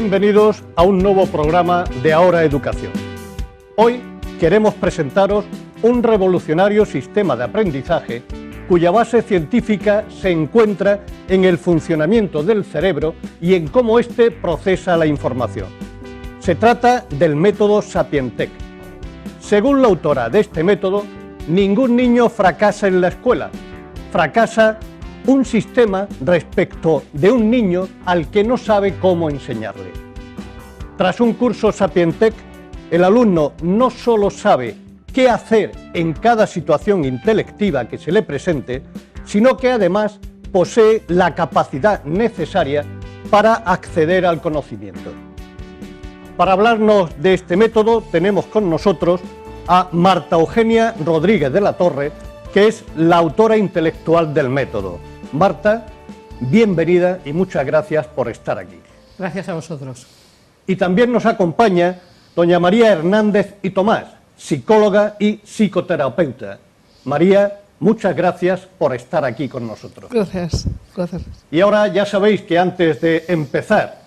Bienvenidos a un nuevo programa de Ahora Educación. Hoy queremos presentaros un revolucionario sistema de aprendizaje cuya base científica se encuentra en el funcionamiento del cerebro y en cómo éste procesa la información. Se trata del método Sapientec. Según la autora de este método, ningún niño fracasa en la escuela. Fracasa un sistema respecto de un niño al que no sabe cómo enseñarle. Tras un curso Sapientec, el alumno no solo sabe qué hacer en cada situación intelectiva que se le presente, sino que además posee la capacidad necesaria para acceder al conocimiento. Para hablarnos de este método tenemos con nosotros a Marta Eugenia Rodríguez de la Torre, que es la autora intelectual del método. Marta, bienvenida y muchas gracias por estar aquí. Gracias a vosotros. Y también nos acompaña doña María Hernández y Tomás, psicóloga y psicoterapeuta. María, muchas gracias por estar aquí con nosotros. Gracias. Y ahora ya sabéis que antes de empezar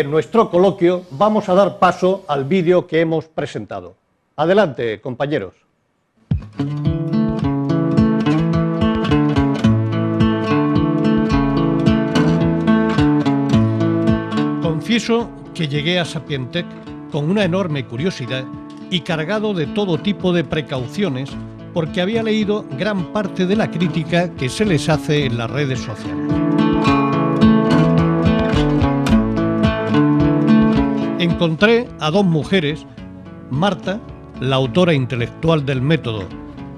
nuestro coloquio vamos a dar paso al vídeo que hemos presentado. Adelante, compañeros. Confieso que llegué a Sapientec con una enorme curiosidad y cargado de todo tipo de precauciones porque había leído gran parte de la crítica que se les hace en las redes sociales. Encontré a dos mujeres, Marta, la autora intelectual del método,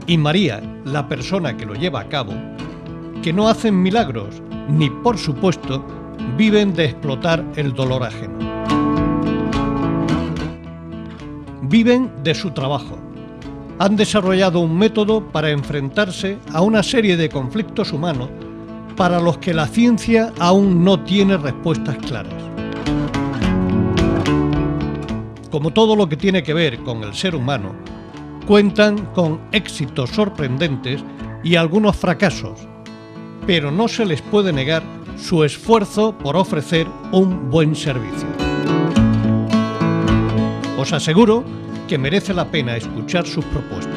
y María, la persona que lo lleva a cabo, que no hacen milagros ni, por supuesto, viven de explotar el dolor ajeno. Viven de su trabajo. Han desarrollado un método para enfrentarse a una serie de conflictos humanos para los que la ciencia aún no tiene respuestas claras. Como todo lo que tiene que ver con el ser humano, cuentan con éxitos sorprendentes y algunos fracasos, pero no se les puede negar su esfuerzo por ofrecer un buen servicio. Os aseguro que merece la pena escuchar sus propuestas.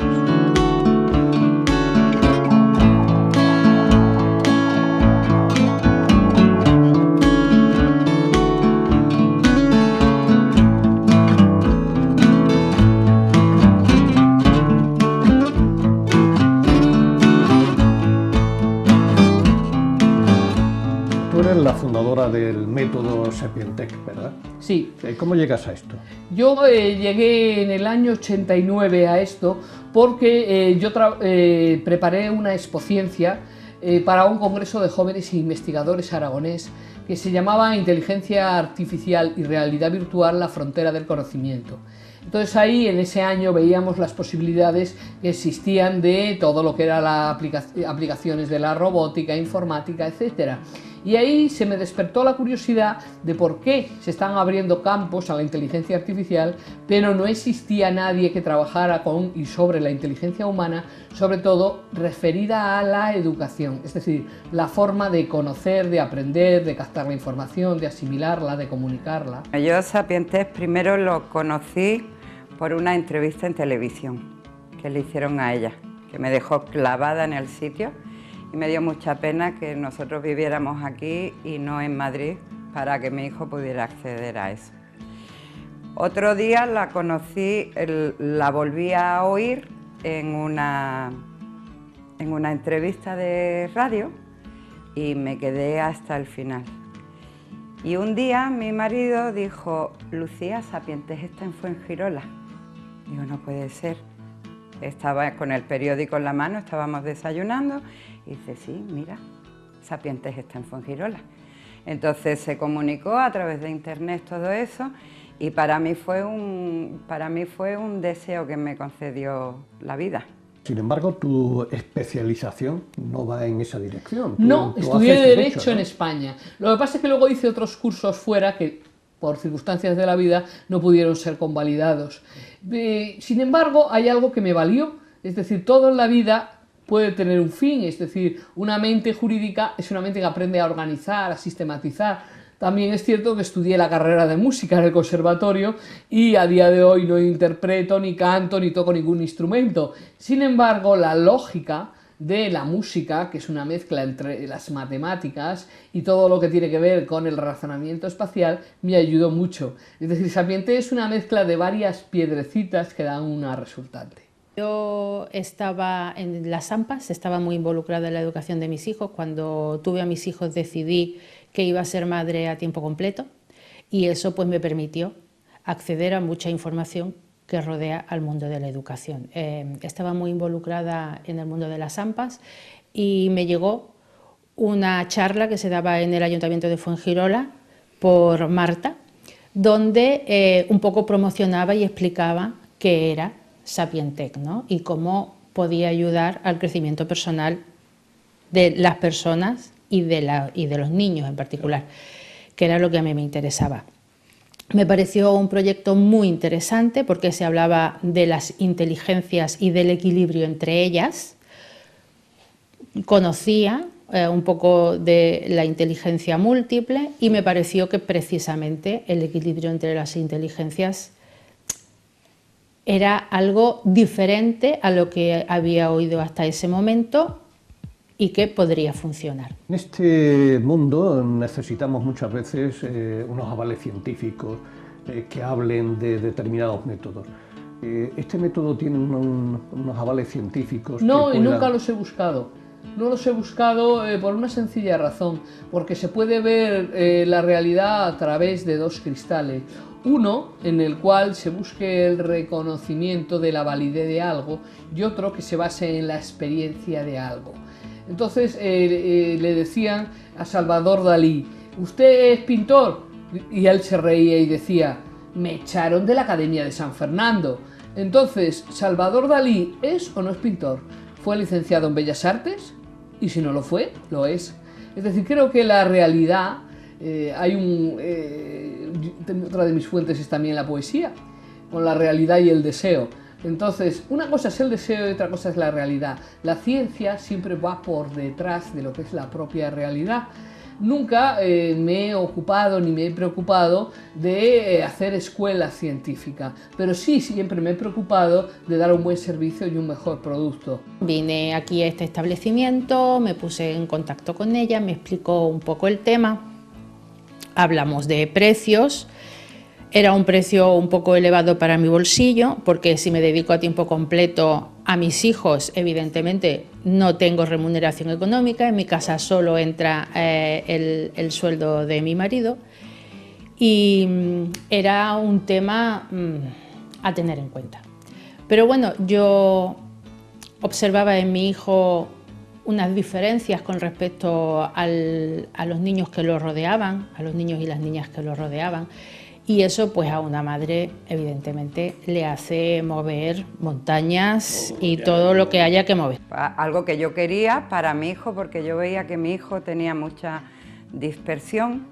La fundadora del método Sapientec, ¿verdad? Sí. ¿Cómo llegas a esto? Yo llegué en el año 89 a esto porque yo preparé una expociencia para un congreso de jóvenes investigadores aragonés que se llamaba Inteligencia Artificial y Realidad Virtual, la frontera del conocimiento. Entonces ahí en ese año veíamos las posibilidades que existían de todo lo que eran las aplicaciones de la robótica, informática, etcétera. Y ahí se me despertó la curiosidad de por qué se están abriendo campos a la inteligencia artificial, pero no existía nadie que trabajara con y sobre la inteligencia humana, sobre todo referida a la educación, es decir, la forma de conocer, de aprender, de captar la información, de asimilarla, de comunicarla. Yo Sapientec primero lo conocí por una entrevista en televisión que le hicieron a ella, que me dejó clavada en el sitio. Y me dio mucha pena que nosotros viviéramos aquí y no en Madrid para que mi hijo pudiera acceder a eso. Otro día la conocí, la volví a oír en una entrevista de radio y me quedé hasta el final. Y un día mi marido dijo: Lucía, Sapientec está en Fuengirola. Digo, no puede ser. Estaba con el periódico en la mano, estábamos desayunando y dice, sí, mira, Sapientec está en Fuengirola. Entonces se comunicó a través de internet todo eso y para mí fue un deseo que me concedió la vida. Sin embargo, tu especialización no va en esa dirección. No, estudié Derecho en España. Lo que pasa es que luego hice otros cursos fuera que por circunstancias de la vida no pudieron ser convalidados. Sin embargo, hay algo que me valió, es decir, todo en la vida puede tener un fin, es decir, una mente jurídica es una mente que aprende a organizar, a sistematizar, También es cierto que estudié la carrera de música en el conservatorio y a día de hoy no interpreto, ni canto, ni toco ningún instrumento. Sin embargo, la lógica de la música, que es una mezcla entre las matemáticas y todo lo que tiene que ver con el razonamiento espacial, me ayudó mucho. Es decir, Sapiente es una mezcla de varias piedrecitas que dan una resultante. Yo estaba en las AMPAs, estaba muy involucrada en la educación de mis hijos. Cuando tuve a mis hijos decidí que iba a ser madre a tiempo completo y eso pues me permitió acceder a mucha información que rodea al mundo de la educación. Estaba muy involucrada en el mundo de las AMPAs y me llegó una charla que se daba en el Ayuntamiento de Fuengirola por Marta, donde un poco promocionaba y explicaba qué era Sapientec, ¿no? Y cómo podía ayudar al crecimiento personal de las personas y de los niños en particular, que era lo que a mí me interesaba. Me pareció un proyecto muy interesante porque se hablaba de las inteligencias y del equilibrio entre ellas. Conocía un poco de la inteligencia múltiple y me pareció que precisamente el equilibrio entre las inteligencias era algo diferente a lo que había oído hasta ese momento y que podría funcionar. En este mundo necesitamos muchas veces unos avales científicos que hablen de determinados métodos. ¿Este método tiene unos avales científicos? No, y nunca los he buscado. No los he buscado por una sencilla razón, porque se puede ver la realidad a través de dos cristales. Uno en el cual se busque el reconocimiento de la validez de algo y otro que se base en la experiencia de algo. Entonces le decían a Salvador Dalí: ¿usted es pintor? Y él se reía y decía: me echaron de la Academia de San Fernando. Entonces, ¿Salvador Dalí es o no es pintor? ¿Fue licenciado en Bellas Artes? Y si no lo fue, lo es. Es decir, creo que la realidad, otra de mis fuentes es también la poesía, con la realidad y el deseo. Entonces, una cosa es el deseo y otra cosa es la realidad. La ciencia siempre va por detrás de lo que es la propia realidad. Nunca me he ocupado ni me he preocupado de hacer escuela científica, pero sí siempre me he preocupado de dar un buen servicio y un mejor producto. Vine aquí a este establecimiento, me puse en contacto con ella, me explicó un poco el tema, hablamos de precios. Era un precio un poco elevado para mi bolsillo, porque si me dedico a tiempo completo a mis hijos, evidentemente no tengo remuneración económica, en mi casa solo entra el sueldo de mi marido y era un tema a tener en cuenta. Pero bueno, yo observaba en mi hijo unas diferencias con respecto a los niños que lo rodeaban, a los niños y las niñas que lo rodeaban. Y eso pues a una madre evidentemente le hace mover montañas y todo lo que haya que mover. Algo que yo quería para mi hijo, porque yo veía que mi hijo tenía mucha dispersión.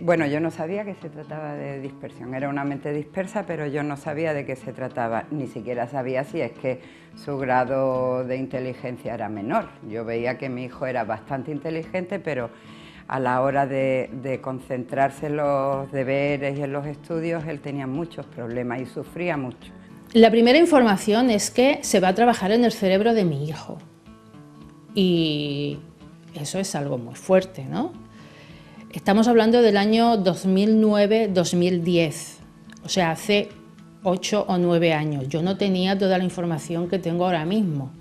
Bueno, yo no sabía que se trataba de dispersión, era una mente dispersa, pero yo no sabía de qué se trataba, ni siquiera sabía si es que su grado de inteligencia era menor. Yo veía que mi hijo era bastante inteligente, pero a la hora de concentrarse en los deberes y en los estudios, él tenía muchos problemas y sufría mucho. La primera información es que se va a trabajar en el cerebro de mi hijo. Y eso es algo muy fuerte, ¿no? Estamos hablando del año 2009-2010, o sea, hace 8 o 9 años. Yo no tenía toda la información que tengo ahora mismo.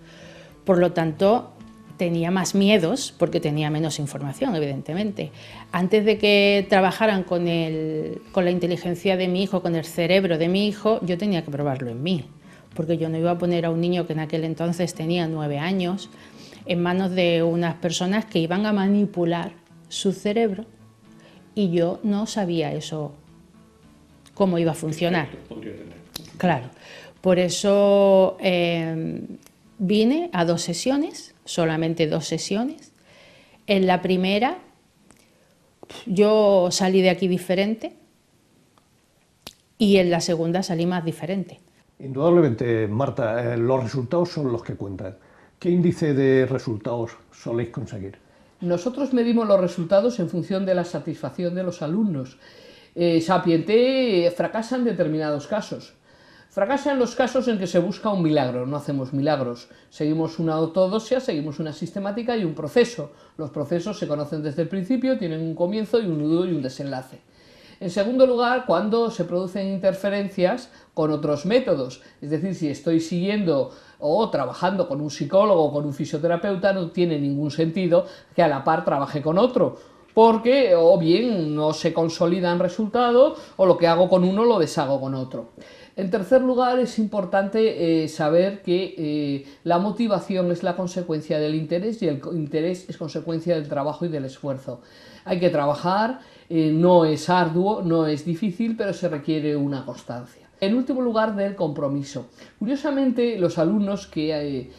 Por lo tanto, tenía más miedos porque tenía menos información, evidentemente. Antes de que trabajaran con la inteligencia de mi hijo, con el cerebro de mi hijo, yo tenía que probarlo en mí, porque yo no iba a poner a un niño que en aquel entonces tenía 9 años en manos de unas personas que iban a manipular su cerebro y yo no sabía eso, cómo iba a funcionar. Claro, por eso vine a 2 sesiones, solamente 2 sesiones. En la primera yo salí de aquí diferente y en la segunda salí más diferente. Indudablemente, Marta, los resultados son los que cuentan. ¿Qué índice de resultados soléis conseguir? Nosotros medimos los resultados en función de la satisfacción de los alumnos. Sapienté fracasa en determinados casos. Fracasa en los casos en que se busca un milagro, no hacemos milagros. Seguimos una ortodoxia, seguimos una sistemática y un proceso. Los procesos se conocen desde el principio, tienen un comienzo y un nudo y un desenlace. En segundo lugar, cuando se producen interferencias con otros métodos, es decir, si estoy siguiendo o trabajando con un psicólogo o con un fisioterapeuta, no tiene ningún sentido que a la par trabaje con otro, porque o bien no se consolidan resultados o lo que hago con uno lo deshago con otro. En tercer lugar, es importante saber que la motivación es la consecuencia del interés y el interés es consecuencia del trabajo y del esfuerzo. Hay que trabajar, no es arduo, no es difícil, pero se requiere una constancia. En último lugar, del compromiso. Curiosamente, los alumnos que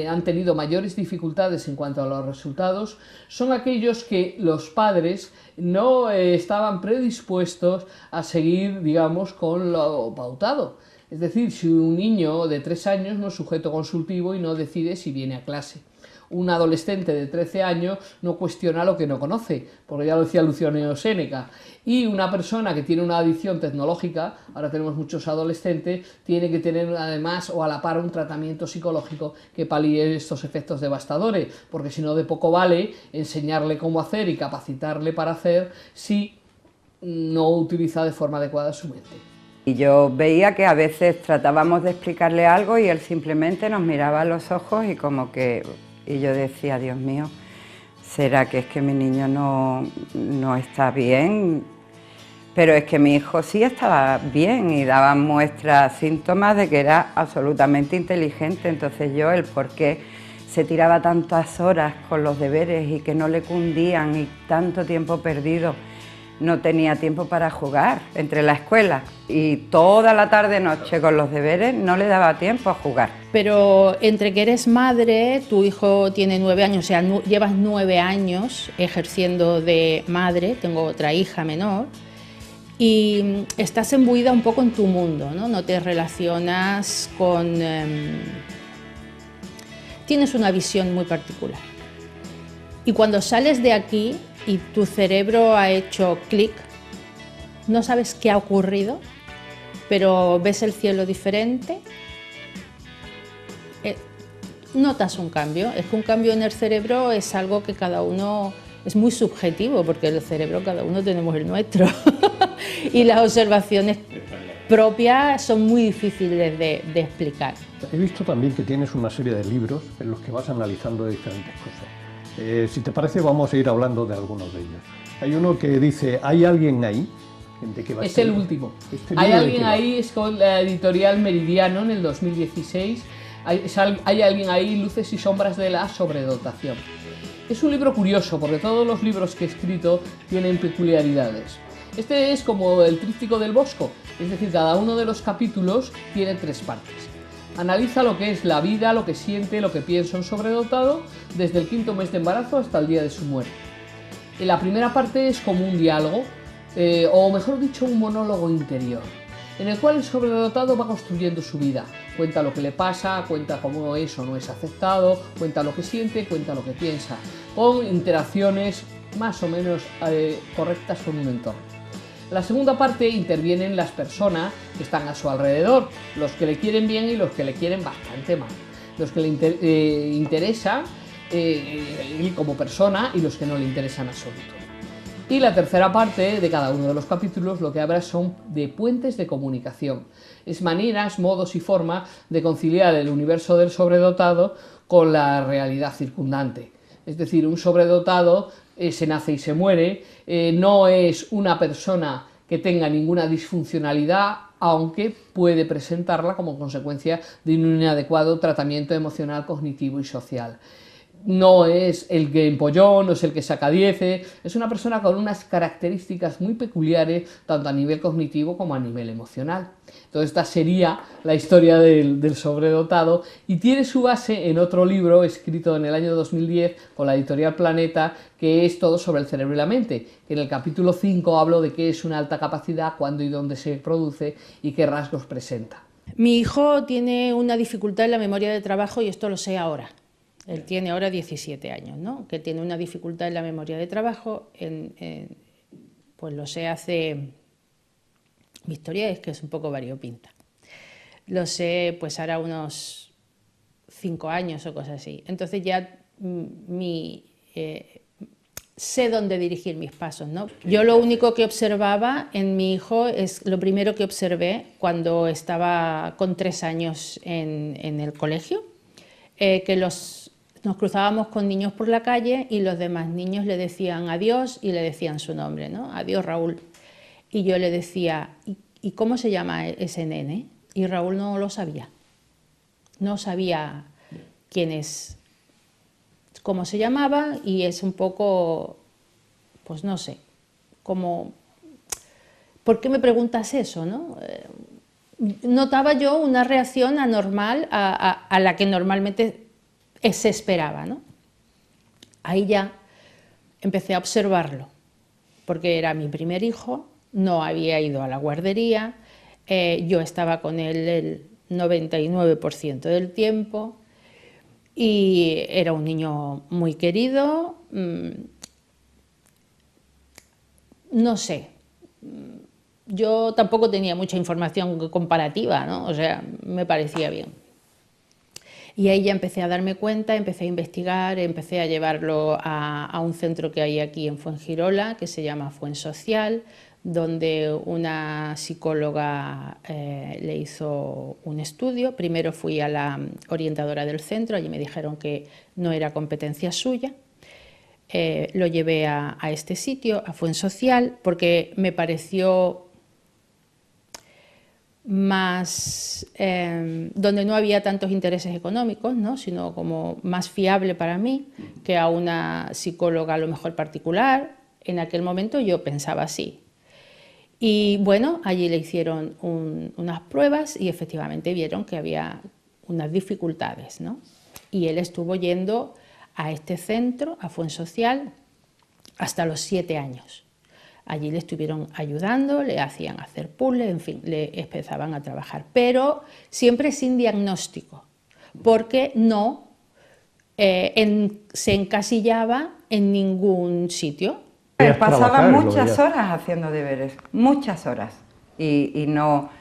han tenido mayores dificultades en cuanto a los resultados son aquellos que los padres no estaban predispuestos a seguir, digamos, con lo pautado. Es decir, si un niño de 3 años no es sujeto consultivo y no decide si viene a clase. Un adolescente de 13 años no cuestiona lo que no conoce, porque ya lo decía Luciano Séneca. Y una persona que tiene una adicción tecnológica, ahora tenemos muchos adolescentes, tiene que tener además o a la par un tratamiento psicológico que palíe estos efectos devastadores, porque si no de poco vale enseñarle cómo hacer y capacitarle para hacer si no utiliza de forma adecuada su mente. Y yo veía que a veces tratábamos de explicarle algo y él simplemente nos miraba a los ojos y como que... Y yo decía, Dios mío, ¿será que es que mi niño no está bien? Pero es que mi hijo sí estaba bien y daba muestras, síntomas de que era absolutamente inteligente. Entonces yo, el por qué se tiraba tantas horas con los deberes y que no le cundían y tanto tiempo perdido, no tenía tiempo para jugar entre la escuela y toda la tarde-noche con los deberes no le daba tiempo a jugar. Pero entre que eres madre, tu hijo tiene 9 años, o sea, llevas 9 años ejerciendo de madre, tengo otra hija menor, y estás imbuida un poco en tu mundo, ¿no? No te relacionas con... tienes una visión muy particular. Y cuando sales de aquí y tu cerebro ha hecho clic, no sabes qué ha ocurrido, pero ves el cielo diferente, notas un cambio. Es que un cambio en el cerebro es algo que cada uno es muy subjetivo, porque el cerebro cada uno tenemos el nuestro y las observaciones propias son muy difíciles de explicar. He visto también que tienes una serie de libros en los que vas analizando diferentes cosas. Si te parece, vamos a ir hablando de algunos de ellos. Hay uno que dice, ¿hay alguien ahí? Es el último. Hay alguien ahí, es con la editorial Meridiano en el 2016. Hay alguien ahí, luces y sombras de la sobredotación. Es un libro curioso porque todos los libros que he escrito tienen peculiaridades. Este es como el tríptico del Bosco, es decir, cada uno de los capítulos tiene 3 partes. Analiza lo que es la vida, lo que siente, lo que piensa un sobredotado desde el 5º mes de embarazo hasta el día de su muerte. En la primera parte es como un diálogo, o mejor dicho, un monólogo interior, en el cual el sobredotado va construyendo su vida. Cuenta lo que le pasa, cuenta cómo es o no es aceptado, cuenta lo que siente, cuenta lo que piensa, con interacciones más o menos correctas con un entorno. En la segunda parte intervienen las personas que están a su alrededor, los que le quieren bien y los que le quieren bastante mal, los que le interesan él como persona y los que no le interesan en absoluto. Y la tercera parte de cada uno de los capítulos lo que habla son de puentes de comunicación. Es maneras, modos y formas de conciliar el universo del sobredotado con la realidad circundante. Es decir, un sobredotado se nace y se muere, no es una persona que tenga ninguna disfuncionalidad, aunque puede presentarla como consecuencia de un inadecuado tratamiento emocional, cognitivo y social. No es el que empolló, no es el que saca 10, es una persona con unas características muy peculiares, tanto a nivel cognitivo como a nivel emocional. Entonces esta sería la historia del sobredotado y tiene su base en otro libro escrito en el año 2010 con la editorial Planeta, que es todo sobre el cerebro y la mente, que en el capítulo 5 hablo de qué es una alta capacidad, cuándo y dónde se produce y qué rasgos presenta. Mi hijo tiene una dificultad en la memoria de trabajo y esto lo sé ahora. Él tiene ahora 17 años, ¿no? Que tiene una dificultad en la memoria de trabajo, pues lo sé hace... Mi historia es que es un poco variopinta. Lo sé pues ahora unos 5 años o cosas así. Entonces ya sé dónde dirigir mis pasos, ¿no? Yo lo único que observaba en mi hijo es lo primero que observé cuando estaba con 3 años en el colegio, que nos cruzábamos con niños por la calle y los demás niños le decían adiós y le decían su nombre, ¿no? Adiós, Raúl. Y yo le decía, ¿y cómo se llama ese nene? Y Raúl no lo sabía. No sabía cómo se llamaba, y es un poco, pues no sé, como, ¿por qué me preguntas eso, no? Notaba yo una reacción anormal a la que normalmente se esperaba, ¿no? Ahí ya empecé a observarlo, porque era mi primer hijo, no había ido a la guardería, yo estaba con él el 99% del tiempo y era un niño muy querido, no sé, yo tampoco tenía mucha información comparativa, ¿no? O sea, me parecía bien. Y ahí ya empecé a darme cuenta, empecé a investigar, empecé a llevarlo a un centro que hay aquí en Fuengirola, que se llama Fuensocial, donde una psicóloga le hizo un estudio. Primero fui a la orientadora del centro, allí me dijeron que no era competencia suya. Lo llevé a este sitio, a Fuensocial, porque me pareció más, donde no había tantos intereses económicos, ¿no? Sino como más fiable para mí que a una psicóloga a lo mejor particular. En aquel momento yo pensaba así. Y bueno, allí le hicieron unas pruebas y efectivamente vieron que había unas dificultades, ¿no? Y él estuvo yendo a este centro, a Fuensocial, hasta los 7 años. Allí le estuvieron ayudando, le hacían hacer puzzles, en fin, le empezaban a trabajar, pero siempre sin diagnóstico, porque no se encasillaba en ningún sitio. Pasaba muchas horas haciendo deberes, muchas horas, y no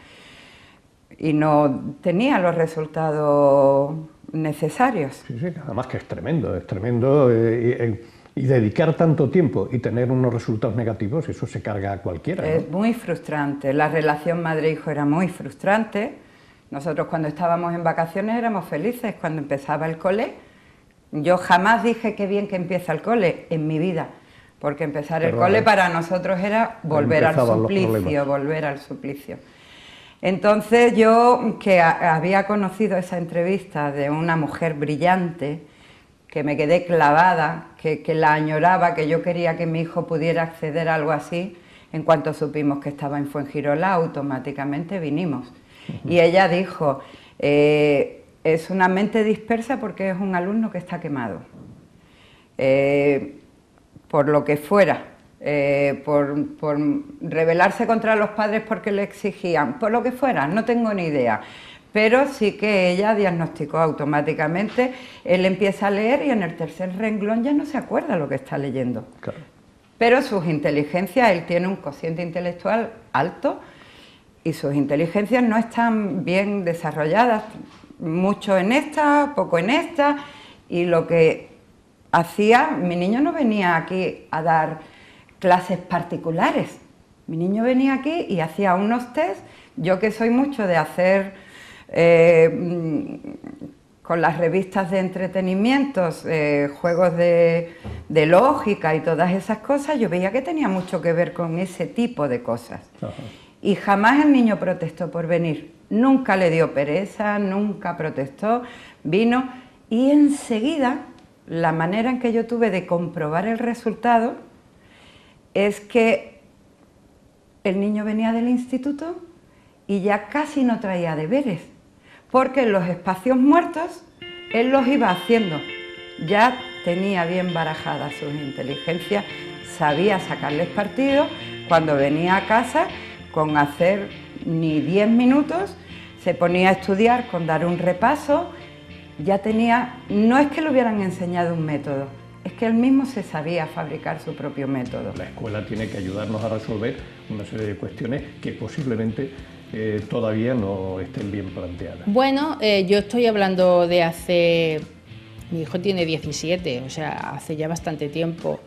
tenía los resultados necesarios. Sí, sí, además que es tremendo, y dedicar tanto tiempo y tener unos resultados negativos, eso se carga a cualquiera, ¿no? Es muy frustrante, la relación madre-hijo era muy frustrante. Nosotros cuando estábamos en vacaciones éramos felices, cuando empezaba el cole, yo jamás dije qué bien que empieza el cole en mi vida, porque empezar el cole para nosotros era volver al suplicio. Entonces yo, que había conocido esa entrevista de una mujer brillante, que me quedé clavada, que la añoraba, que yo quería que mi hijo pudiera acceder a algo así, en cuanto supimos que estaba en Fuengirola, automáticamente vinimos. Y ella dijo, es una mente dispersa porque es un alumno que está quemado. Por lo que fuera, por rebelarse contra los padres porque le exigían, por lo que fuera, no tengo ni idea. Pero sí que ella diagnosticó automáticamente, él empieza a leer y en el 3er renglón ya no se acuerda lo que está leyendo. Claro. Pero sus inteligencias, él tiene un cociente intelectual alto y sus inteligencias no están bien desarrolladas, mucho en esta, poco en esta, y lo que hacía, mi niño no venía aquí a dar clases particulares, mi niño venía aquí y hacía unos test, yo que soy mucho de hacer con las revistas de entretenimientos, juegos de lógica y todas esas cosas, yo veía que tenía mucho que ver con ese tipo de cosas. Ajá. Y jamás el niño protestó por venir, nunca le dio pereza, nunca protestó, vino y enseguida la manera en que yo tuve de comprobar el resultado es que el niño venía del instituto y ya casi no traía deberes, porque en los espacios muertos él los iba haciendo, ya tenía bien barajadas sus inteligencias, sabía sacarles partido. Cuando venía a casa, con hacer ni 10 minutos, se ponía a estudiar con dar un repaso ya tenía, no es que le hubieran enseñado un método, es que él mismo se sabía fabricar su propio método. La escuela tiene que ayudarnos a resolver una serie de cuestiones que posiblemente todavía no estén bien planteadas. Bueno, yo estoy hablando de hace... Mi hijo tiene 17, o sea, hace ya bastante tiempo.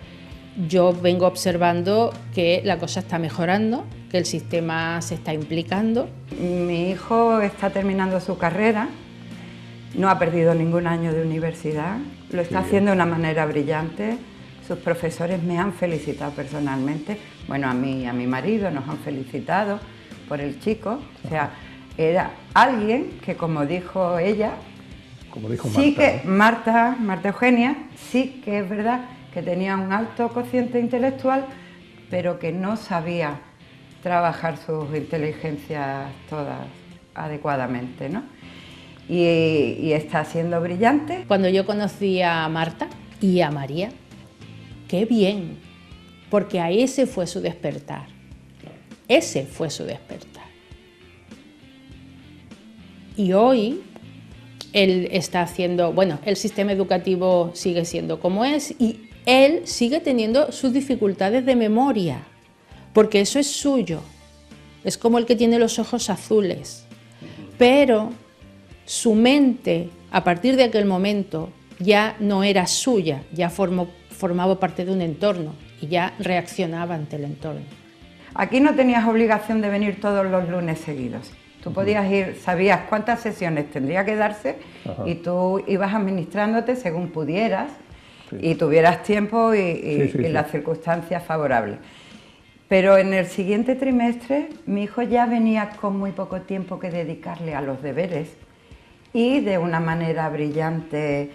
Yo vengo observando que la cosa está mejorando, que el sistema se está implicando. Mi hijo está terminando su carrera, no ha perdido ningún año de universidad, lo está haciendo de una manera brillante. Sus profesores me han felicitado personalmente, bueno, a mí y a mi marido nos han felicitado por el chico. O sea, era alguien que, como dijo ella, como dijo sí Marta, que Marta Eugenia, sí que es verdad que tenía un alto cociente intelectual, pero que no sabía trabajar sus inteligencias todas adecuadamente, ¿no? Y está siendo brillante. Cuando yo conocí a Marta y a María, qué bien, porque ahí ese fue su despertar. Ese fue su despertar. Y hoy él está haciendo, bueno, el sistema educativo sigue siendo como es y él sigue teniendo sus dificultades de memoria, porque eso es suyo. Es como el que tiene los ojos azules. Pero su mente, a partir de aquel momento, ya no era suya, ya formaba parte de un entorno y ya reaccionaba ante el entorno. Aquí no tenías obligación de venir todos los lunes seguidos. Tú podías ir, sabías cuántas sesiones tendría que darse. Ajá. Y tú ibas administrándote según pudieras, sí, y tuvieras tiempo y las circunstancias favorables. Pero en el siguiente trimestre mi hijo ya venía con muy poco tiempo que dedicarle a los deberes y de una manera brillante,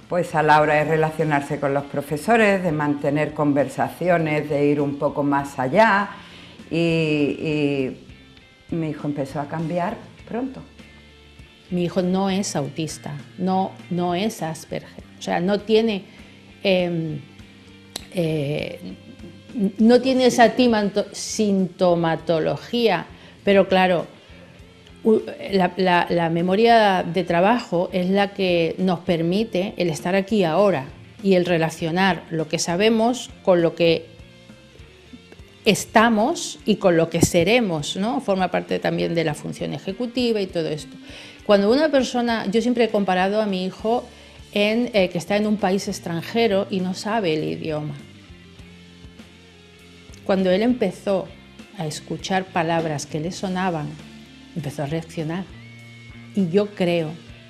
pues a la hora de relacionarse con los profesores, de mantener conversaciones, de ir un poco más allá, y mi hijo empezó a cambiar pronto. Mi hijo no es autista, no es Asperger, o sea, no tiene esa sintomatología, pero claro, la memoria de trabajo es la que nos permite el estar aquí ahora y el relacionar lo que sabemos con lo que estamos y con lo que seremos, ¿no? Forma parte también de la función ejecutiva y todo esto. Cuando una persona, yo siempre he comparado a mi hijo que está en un país extranjero y no sabe el idioma. Cuando él empezó a escuchar palabras que le sonaban, empezó a reaccionar. Y yo creo,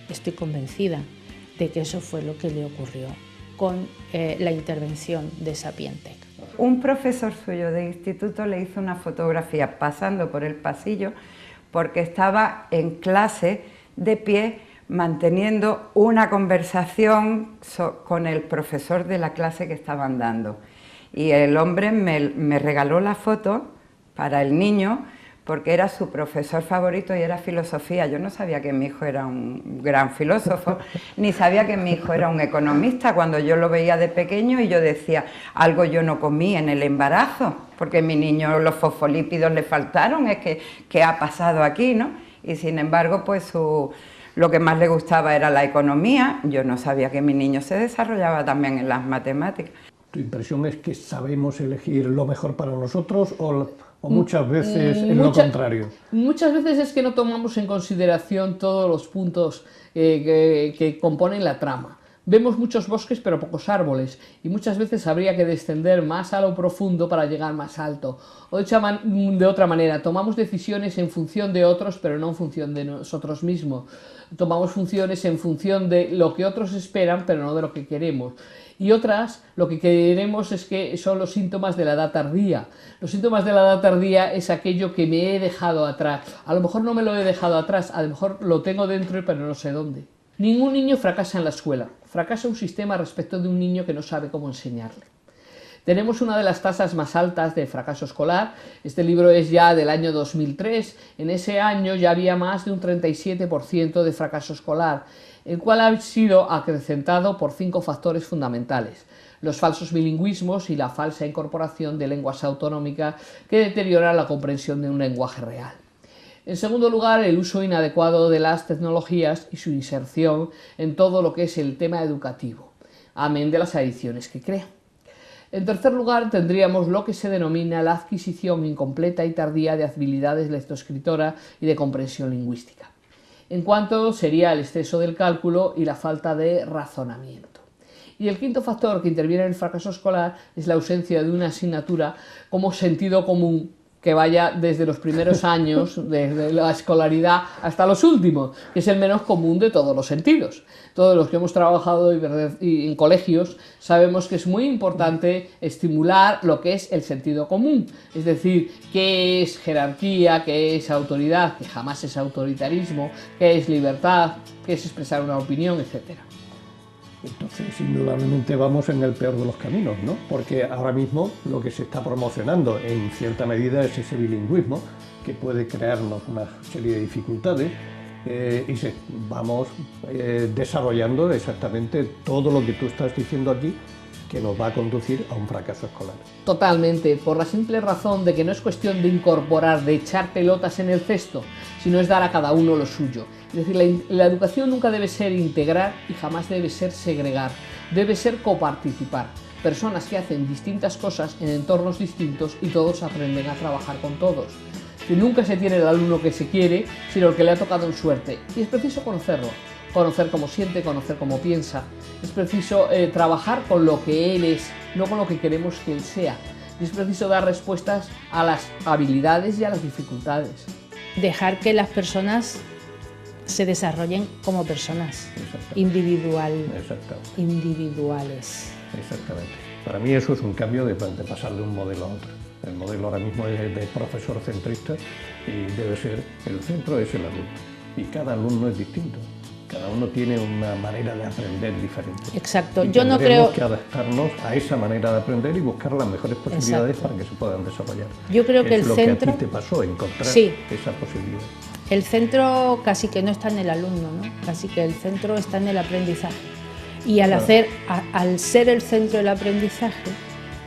estoy convencida, de que eso fue lo que le ocurrió con la intervención de Sapientec. Un profesor suyo de instituto le hizo una fotografía pasando por el pasillo porque estaba en clase de pie manteniendo una conversación con el profesor de la clase que estaban dando. Y el hombre me regaló la foto para el niño porque era su profesor favorito y era filosofía. Yo no sabía que mi hijo era un gran filósofo, ni sabía que mi hijo era un economista cuando yo lo veía de pequeño y yo decía, algo yo no comí en el embarazo, porque a mi niño los fosfolípidos le faltaron, es que ¿qué ha pasado aquí, no? Y sin embargo, pues lo que más le gustaba era la economía. Yo no sabía que mi niño se desarrollaba también en las matemáticas. ¿Tu impresión es que sabemos elegir lo mejor para nosotros o muchas veces es lo contrario? Muchas veces es que no tomamos en consideración todos los puntos que componen la trama. Vemos muchos bosques pero pocos árboles y muchas veces habría que descender más a lo profundo para llegar más alto. O de otra manera, tomamos decisiones en función de otros pero no en función de nosotros mismos. Tomamos funciones en función de lo que otros esperan pero no de lo que queremos. Y otras, lo que queremos es que son los síntomas de la edad tardía. Los síntomas de la edad tardía es aquello que me he dejado atrás. A lo mejor no me lo he dejado atrás, a lo mejor lo tengo dentro pero no sé dónde. Ningún niño fracasa en la escuela. Fracasa un sistema respecto de un niño que no sabe cómo enseñarle. Tenemos una de las tasas más altas de fracaso escolar. Este libro es ya del año 2003. En ese año ya había más de un 37% de fracaso escolar, el cual ha sido acrecentado por 5 factores fundamentales: los falsos bilingüismos y la falsa incorporación de lenguas autonómicas que deterioran la comprensión de un lenguaje real. En segundo lugar, el uso inadecuado de las tecnologías y su inserción en todo lo que es el tema educativo, amén de las adicciones que crea. En tercer lugar, tendríamos lo que se denomina la adquisición incompleta y tardía de habilidades lectoescritora y de comprensión lingüística. En cuanto sería el exceso del cálculo y la falta de razonamiento. Y el quinto factor que interviene en el fracaso escolar es la ausencia de una asignatura como sentido común que vaya desde los primeros años, desde la escolaridad hasta los últimos, que es el menos común de todos los sentidos. Todos los que hemos trabajado en colegios sabemos que es muy importante estimular lo que es el sentido común, es decir, qué es jerarquía, qué es autoridad, que jamás es autoritarismo, qué es libertad, qué es expresar una opinión, etc. Entonces, indudablemente vamos en el peor de los caminos, ¿no? Porque ahora mismo lo que se está promocionando en cierta medida es ese bilingüismo que puede crearnos una serie de dificultades y vamos desarrollando exactamente todo lo que tú estás diciendo aquí, que nos va a conducir a un fracaso escolar. Totalmente, por la simple razón de que no es cuestión de incorporar, de echar pelotas en el cesto, sino es dar a cada uno lo suyo. Es decir, la educación nunca debe ser integrar y jamás debe ser segregar, debe ser coparticipar. Personas que hacen distintas cosas en entornos distintos y todos aprenden a trabajar con todos. Que nunca se tiene el alumno que se quiere, sino el que le ha tocado en suerte. Y es preciso conocerlo. Conocer cómo siente, conocer cómo piensa. Es preciso trabajar con lo que él es, no con lo que queremos que él sea. Y es preciso dar respuestas a las habilidades y a las dificultades. Dejar que las personas se desarrollen como personas individuales. Exactamente. Para mí eso es un cambio de pasar de un modelo a otro. El modelo ahora mismo es de profesor centrista y debe ser, el centro es el alumno. Y cada alumno es distinto. Cada uno tiene una manera de aprender diferente. Exacto. Y yo no creo que adaptarnos a esa manera de aprender y buscar las mejores posibilidades para que se puedan desarrollar. Yo creo que el centro... centro... lo que a ti te pasó, encontrar esa posibilidad. El centro casi que no está en el alumno, ¿no? Casi que el centro está en el aprendizaje. Y al ser el centro del aprendizaje,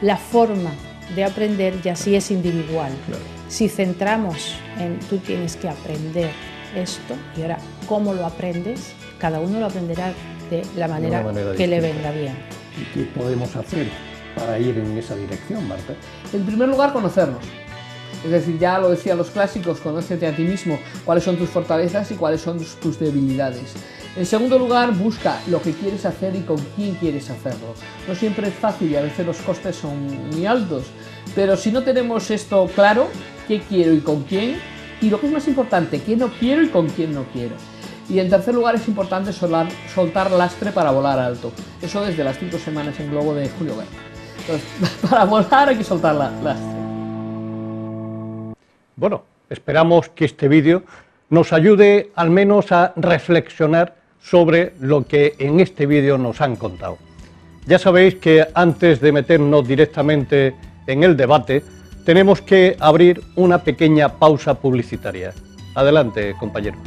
la forma de aprender ya sí es individual. Claro. Si centramos en tú tienes que aprender esto y ahora cómo lo aprendes, cada uno lo aprenderá de la manera que le venga bien. ¿Y qué podemos hacer para ir en esa dirección, Marta? En primer lugar, conocernos. Es decir, ya lo decían los clásicos, conócete a ti mismo, cuáles son tus fortalezas y cuáles son tus debilidades. En segundo lugar, busca lo que quieres hacer y con quién quieres hacerlo. No siempre es fácil y a veces los costes son muy altos, pero si no tenemos esto claro, qué quiero y con quién, y lo que es más importante, qué no quiero y con quién no quiero. Y en tercer lugar es importante soltar lastre para volar alto. Eso desde las 5 semanas en globo de Julio Verne. Entonces, para volar hay que soltar lastre. Bueno, esperamos que este vídeo nos ayude al menos a reflexionar sobre lo que en este vídeo nos han contado. Ya sabéis que antes de meternos directamente en el debate, tenemos que abrir una pequeña pausa publicitaria. Adelante, compañero.